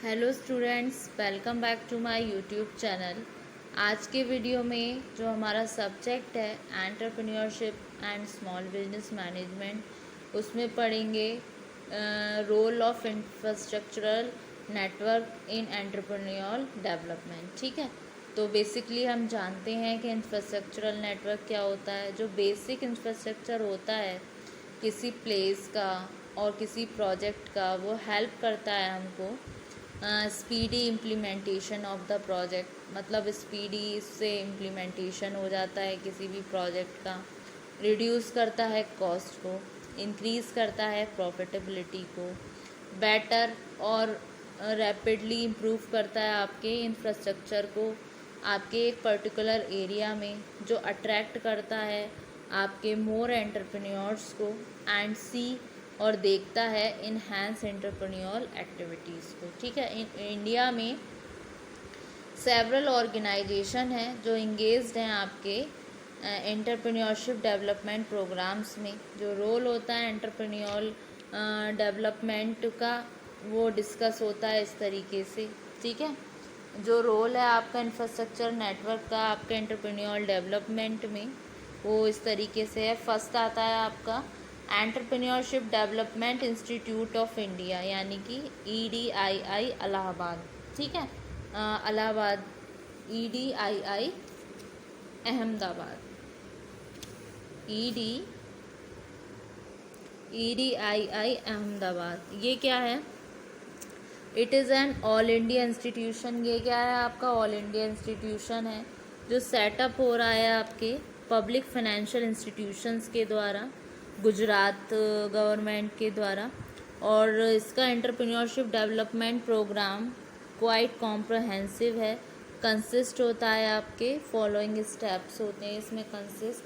Hello students, welcome back to my YouTube channel. आज के video में जो हमारा सब्जेक्ट है entrepreneurship and small business management, उसमें पढ़ेंगे role of infrastructural network in entrepreneur development. ठीक है, तो बेसिकली हम जानते हैं कि इंफ्रास्ट्रक्चरल नेटवर्क क्या होता है। जो बेसिक इंफ्रास्ट्रक्चर होता है किसी प्लेस का और किसी प्रोजेक्ट का, वो हेल्प करता है हमको speedy implementation of the project. मतलब स्पीडी से इम्प्लीमेंटेशन हो जाता है किसी भी प्रोजेक्ट का, रिड्यूस करता है कॉस्ट को, इंक्रीज़ करता है प्रॉफिटेबिलिटी को, बेटर और रैपिडली इम्प्रूव करता है आपके इंफ्रास्ट्रक्चर को आपके एक पर्टिकुलर एरिया में, जो अट्रैक्ट करता है आपके मोर एंटरप्रेन्योर्स को एंड सी और देखता है इनहैंस एंटरप्रेन्योर एक्टिविटीज़ को। ठीक है, इंडिया में सेवरल ऑर्गेनाइजेशन हैं जो इंगेज्ड हैं आपके एंटरप्रेन्योरशिप डेवलपमेंट प्रोग्राम्स में। जो रोल होता है एंटरप्रेन्योर डेवलपमेंट का, वो डिस्कस होता है इस तरीके से। ठीक है, जो रोल है आपका इंफ्रास्ट्रक्चर नेटवर्क का आपके एंटरप्रेन्योर डेवलपमेंट में, वो इस तरीके से है। फर्स्ट आता है आपका entrepreneurship development institute of India, यानी कि EDII इलाहाबाद। ठीक है, इलाहाबाद, EDII अहमदाबाद, EDII अहमदाबाद। ये क्या है? It is an all India institution. ये क्या है? आपका ऑल इंडिया इंस्टीट्यूशन है जो सेटअप हो रहा है आपके पब्लिक फाइनेंशियल इंस्टीट्यूशंस के द्वारा, गुजरात गवर्नमेंट के द्वारा। और इसका entrepreneurship development programme quite comprehensive है। कंसिस्ट होता है आपके फॉलोइंग स्टेप्स होते हैं इसमें कंसिस्ट।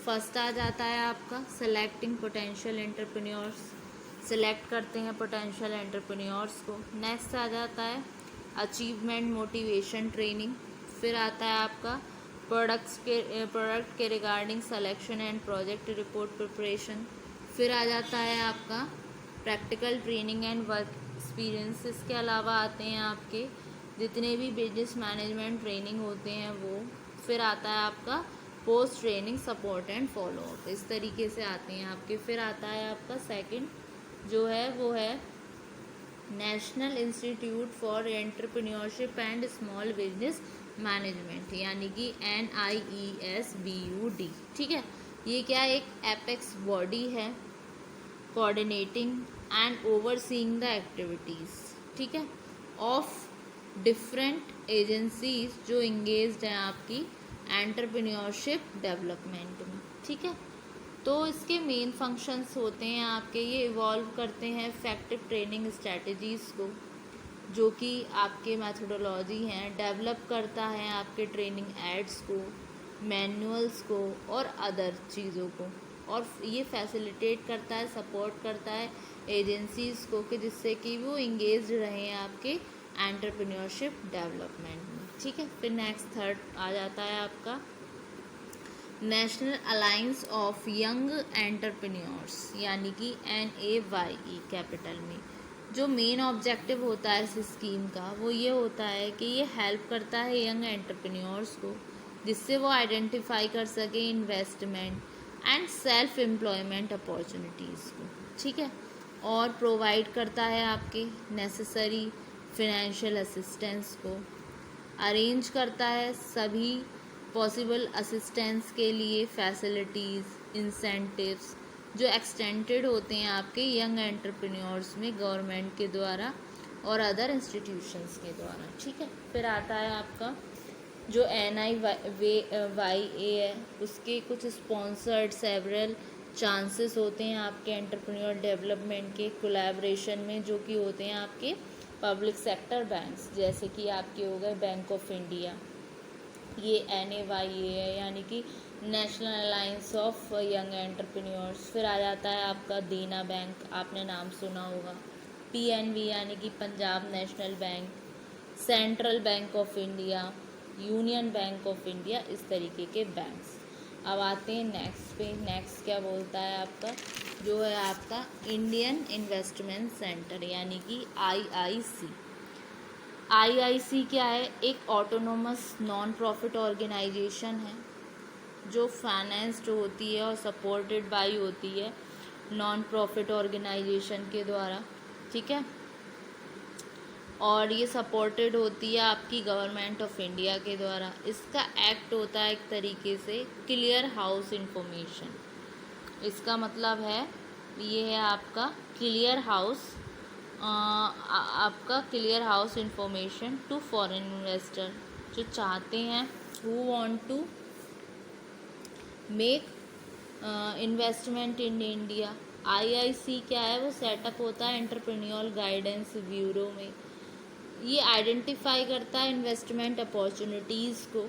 फर्स्ट आ जाता है आपका सेलेक्टिंग पोटेंशियल एंटरप्रेन्योर्स, सिलेक्ट करते हैं पोटेंशियल एंटरप्रेन्योर्स को। नेक्स्ट आ जाता है अचीवमेंट मोटिवेशन ट्रेनिंग। फिर आता है आपका प्रोडक्ट के regarding selection and project report preparation. फिर आ जाता है आपका practical training and work experience. इसके अलावा आते हैं आपके जितने भी बिजनेस मैनेजमेंट ट्रेनिंग होते हैं वो। फिर आता है आपका post training support and follow up. इस तरीके से आते हैं आपके। फिर आता है आपका सेकंड जो है वो है national institute for entrepreneurship and small business management, यानी कि NIESBUD। ठीक है, ये क्या एक एपेक्स बॉडी है coordinating and overseeing the activities, ठीक है, ऑफ डिफरेंट एजेंसीज जो इंगेज्ड हैं आपकी एंटरप्रेन्योरशिप डेवलपमेंट में। ठीक है, तो इसके मेन फंक्शंस होते हैं आपके, ये इवॉल्व करते हैं इफेक्टिव ट्रेनिंग स्ट्रैटेजीज़ को, जो कि आपके मैथडोलॉजी हैं, डेवलप करता है आपके ट्रेनिंग एड्स को, मैनुअल्स को और अदर चीज़ों को। और ये फैसिलिटेट करता है, सपोर्ट करता है एजेंसीज़ को कि जिससे कि वो इंगेज रहें आपके एंटरप्रेन्योरशिप डेवलपमेंट में। ठीक है, फिर नेक्स्ट थर्ड आ जाता है आपका national alliance of young entrepreneurs, यानी कि NAYE कैपिटल में। जो मेन ऑब्जेक्टिव होता है इस स्कीम का वो ये होता है कि ये हेल्प करता है यंग एंटरप्रेन्योर्स को, जिससे वो आइडेंटिफाई कर सके investment and self employment opportunities को। ठीक है, और प्रोवाइड करता है आपके नेसेसरी फिनेंशियल असिस्टेंस को, अरेंज करता है सभी पॉसिबल असिस्टेंस के लिए फैसिलिटीज़, इंसेंटिव्स जो एक्सटेंडेड होते हैं आपके यंग एंटरप्रेन्योर्स में गवर्नमेंट के द्वारा और अदर इंस्टीट्यूशंस के द्वारा। ठीक है, फिर आता है आपका जो NIYA है, उसके कुछ स्पॉन्सर्ड सेवरल चांसेस होते हैं आपके एंटरप्रेन्योर डेवलपमेंट के कोलैबोरेशन में, जो कि होते हैं आपके पब्लिक सेक्टर बैंक्स, जैसे कि आपके हो गए बैंक ऑफ इंडिया, ये NAYA है, यानी कि national alliance of young entrepreneurs. फिर आ जाता है आपका देना बैंक, आपने नाम सुना होगा, PNB यानी कि Punjab national bank, central bank of India, union bank of India, इस तरीके के बैंक्स। अब आते हैं नेक्स्ट पे। नेक्स्ट क्या बोलता है आपका, जो है आपका इंडियन इन्वेस्टमेंट सेंटर, यानी कि IIC। आईआईसी क्या है? एक ऑटोनोमस नॉन प्रॉफिट ऑर्गेनाइजेशन है जो फाइनेंस्ड होती है और सपोर्टेड बाई होती है नॉन प्रॉफिट ऑर्गेनाइजेशन के द्वारा, ठीक है। और ये सपोर्टेड होती है आपकी गवर्नमेंट ऑफ इंडिया के द्वारा। इसका एक्ट होता है एक तरीके से क्लियर हाउस इंफॉर्मेशन। इसका मतलब है ये है आपका क्लियर हाउस, आपका clear house information to foreign investor जो चाहते हैं, who want to make investment in India. IIC क्या है? वो सेटअप होता है एंटरप्रेन्योर गाइडेंस ब्यूरो में। ये आइडेंटिफाई करता है इन्वेस्टमेंट अपॉर्चुनिटीज़ को,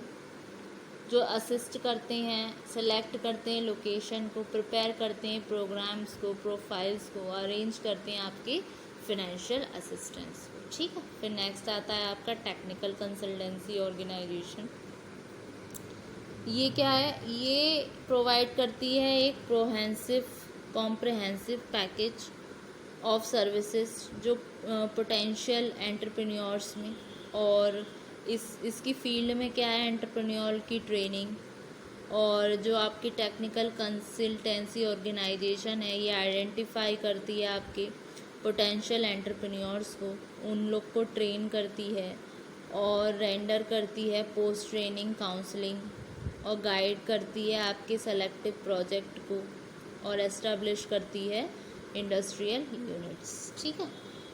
जो असिस्ट करते हैं, सेलेक्ट करते हैं लोकेशन को, प्रिपेयर करते हैं प्रोग्राम्स को, प्रोफाइल्स को, अरेंज करते हैं आपके फिनेंशियल असिस्टेंस को, ठीक है। फिर नेक्स्ट आता है आपका टेक्निकल कंसल्टेंसी ऑर्गेनाइजेशन। ये क्या है? ये प्रोवाइड करती है एक कॉम्प्रहेंसिव पैकेज ऑफ सर्विसेज जो पोटेंशियल एंटरप्रेन्योर्स में, और इसकी फील्ड में क्या है? एंटरप्रेन्योर की ट्रेनिंग। और जो आपकी टेक्निकल कंसल्टेंसी ऑर्गेनाइजेशन है ये आइडेंटिफाई करती है आपके पोटेंशियल एंटरप्रेन्योर्स को, उन लोग को ट्रेन करती है और रेंडर करती है पोस्ट ट्रेनिंग काउंसलिंग और गाइड करती है आपके सेलेक्टिव प्रोजेक्ट को और एस्टेब्लिश करती है इंडस्ट्रियल यूनिट्स, ठीक है।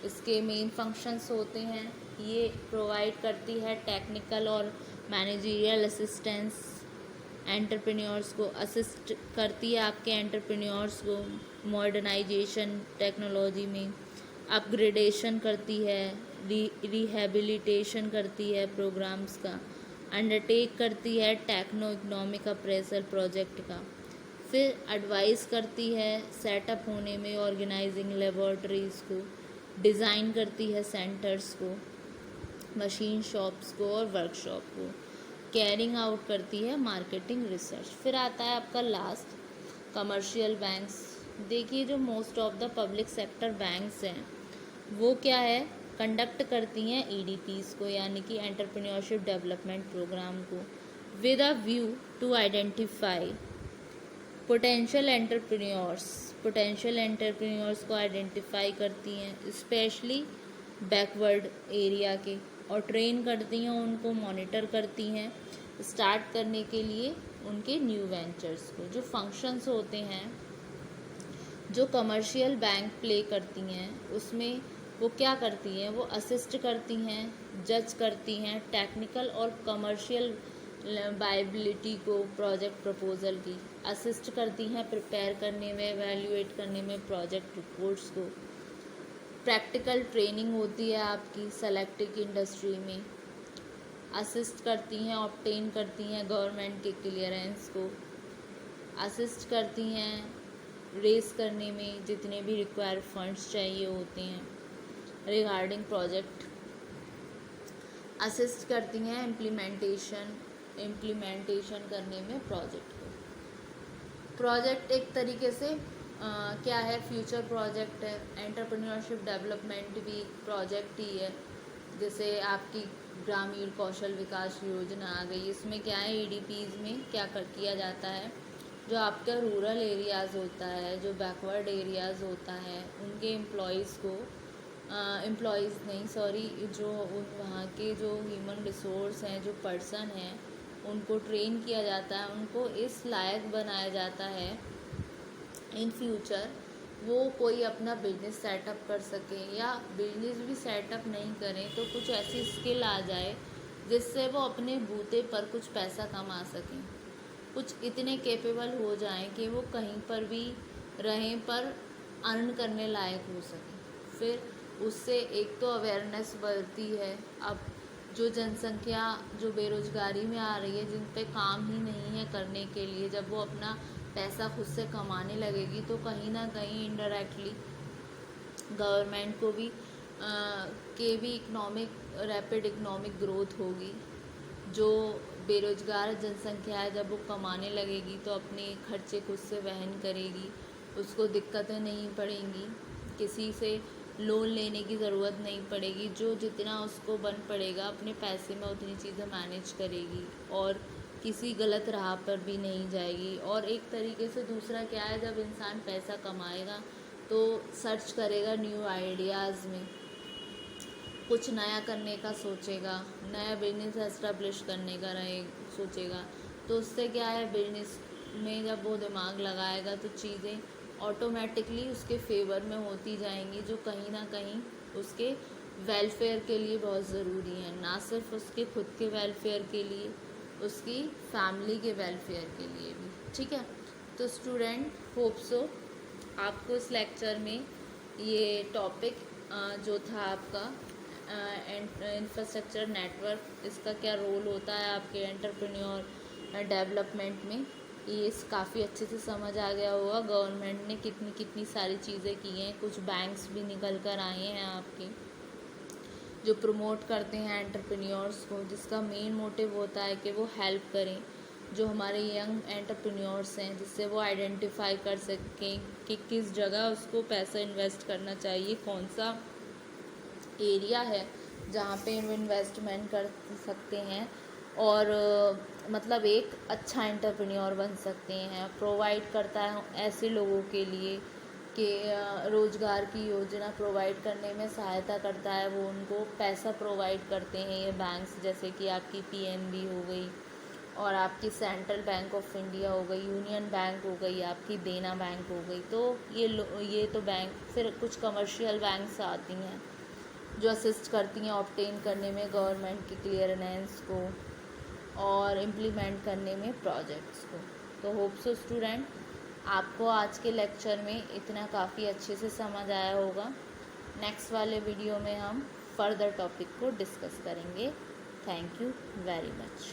इसके मेन फंक्शंस होते हैं, ये प्रोवाइड करती है टेक्निकल और मैनेजरियल असिस्टेंस, एंटरप्रेन्योर्स को असिस्ट करती है आपके एंटरप्रेन्योर्स को मॉडर्नाइजेशन टेक्नोलॉजी में, अपग्रेडेशन करती है, रिहेबिलिटेशन करती है प्रोग्राम्स का, अंडरटेक करती है टेक्नो इकोनॉमिक अप्रेजल प्रोजेक्ट का, फिर एडवाइस करती है सेटअप होने में ऑर्गेनाइजिंग लेबॉर्ट्रीज़ को, डिज़ाइन करती है सेंटर्स को, मशीन शॉप्स को और वर्कशॉप को, कैरिंग आउट करती है मार्केटिंग रिसर्च। फिर आता है आपका लास्ट कमर्शियल बैंक्स। देखिए जो most of the public sector banks हैं वो क्या है? कंडक्ट करती हैं ईडीपीज़ को, यानी कि एंटरप्रेन्योरशिप डेवलपमेंट प्रोग्राम को, with a view to identify potential entrepreneurs को आइडेंटिफाई करती हैं स्पेशली बैकवर्ड एरिया के, और ट्रेन करती हैं उनको, मॉनिटर करती हैं स्टार्ट करने के लिए उनके न्यू वेंचर्स को। जो फंक्शंस होते हैं जो कमर्शियल बैंक प्ले करती हैं उसमें वो क्या करती हैं? वो असिस्ट करती हैं, जज करती हैं टेक्निकल और कमर्शियल वायबिलिटी को, प्रोजेक्ट प्रपोजल की असिस्ट करती हैं प्रिपेयर करने में, एवेल्युएट करने में प्रोजेक्ट रिपोर्ट्स को, प्रैक्टिकल ट्रेनिंग होती है आपकी सेलेक्टिव इंडस्ट्री में, असिस्ट करती हैं, ऑब्टेन करती हैं गवर्नमेंट के क्लियरेंस को, असिस्ट करती हैं रेस करने में जितने भी रिक्वायर्ड फंड्स चाहिए होते हैं रिगार्डिंग प्रोजेक्ट, असिस्ट करती हैं इम्प्लीमेंटेशन करने में प्रोजेक्ट एक तरीके से क्या है? फ्यूचर प्रोजेक्ट है। एंटरप्रेन्योरशिप डेवलपमेंट भी प्रोजेक्ट ही है, जैसे आपकी ग्रामीण कौशल विकास योजना आ गई। इसमें क्या है? ईडीपीज़ में क्या किया जाता है? जो आपका रूरल एरियाज़ होता है, जो बैकवर्ड एरियाज़ होता है, उनके जो वहाँ के जो ह्यूमन रिसोर्स हैं, जो पर्सन हैं, उनको ट्रेन किया जाता है, उनको इस लायक बनाया जाता है इन फ्यूचर वो कोई अपना बिजनेस सेटअप कर सके, या बिजनेस भी सेटअप नहीं करें तो कुछ ऐसी स्किल आ जाए जिससे वो अपने बूते पर कुछ पैसा कमा सकें, कुछ इतने कैपेबल हो जाएं कि वो कहीं पर भी रहें पर अर्न करने लायक हो सकें। फिर उससे एक तो अवेयरनेस बढ़ती है। अब जो जनसंख्या जो बेरोजगारी में आ रही है, जिन पे काम ही नहीं है करने के लिए, जब वो अपना पैसा खुद से कमाने लगेगी तो कहीं ना कहीं इनडायरेक्टली गवर्नमेंट को भी रैपिड इकोनॉमिक ग्रोथ होगी। जो बेरोजगार जनसंख्या है जब वो कमाने लगेगी तो अपने खर्चे खुद से वहन करेगी, उसको दिक्कतें नहीं पड़ेंगी, किसी से लोन लेने की ज़रूरत नहीं पड़ेगी। जो जितना उसको बन पड़ेगा अपने पैसे में उतनी चीज़ें मैनेज करेगी और किसी गलत राह पर भी नहीं जाएगी। और एक तरीके से दूसरा क्या है, जब इंसान पैसा कमाएगा तो सर्च करेगा न्यू आइडियाज़ में, कुछ नया करने का सोचेगा, नया बिजनेस एस्टेब्लिश करने का सोचेगा। तो उससे क्या है, बिजनेस में जब वो दिमाग लगाएगा तो चीज़ें ऑटोमेटिकली उसके फेवर में होती जाएंगी, जो कहीं ना कहीं उसके वेलफेयर के लिए बहुत ज़रूरी है। ना सिर्फ उसके खुद के वेलफेयर के लिए, उसकी फैमिली के वेलफेयर के लिए भी। ठीक है, तो स्टूडेंट, होप सो आपको इस लेक्चर में ये टॉपिक जो था आपका इंफ्रास्ट्रक्चर नेटवर्क, इसका क्या रोल होता है आपके एंटरप्रेन्योर डेवलपमेंट में, ये काफ़ी अच्छे से समझ आ गया होगा। गवर्नमेंट ने कितनी कितनी सारी चीज़ें की हैं, कुछ बैंक्स भी निकल कर आए हैं आपके, जो प्रमोट करते हैं एंटरप्रेन्योर्स को, जिसका मेन मोटिव होता है कि वो हेल्प करें जो हमारे यंग एंटरप्रेन्योर्स हैं, जिससे वो आइडेंटिफाई कर सकें कि किस जगह उसको पैसा इन्वेस्ट करना चाहिए, कौन सा एरिया है जहाँ पे इन्वेस्टमेंट कर सकते हैं और मतलब एक अच्छा एंटरप्रेन्योर बन सकते हैं। प्रोवाइड करता है ऐसे लोगों के लिए कि रोज़गार की योजना प्रोवाइड करने में सहायता करता है, वो उनको पैसा प्रोवाइड करते हैं ये बैंक्स, जैसे कि आपकी पीएनबी हो गई और आपकी सेंट्रल बैंक ऑफ इंडिया हो गई, यूनियन बैंक हो गई, आपकी देना बैंक हो गई। तो ये तो बैंक, फिर कुछ कमर्शियल बैंक्स आती हैं जो असिस्ट करती हैं ऑब्टेन करने में गवर्नमेंट की क्लियरेंस को और इम्प्लीमेंट करने में प्रोजेक्ट्स को। तो होप सो स्टूडेंट, आपको आज के लेक्चर में इतना काफ़ी अच्छे से समझ आया होगा। नेक्स्ट वाले वीडियो में हम फर्दर टॉपिक को डिस्कस करेंगे। Thank you very much.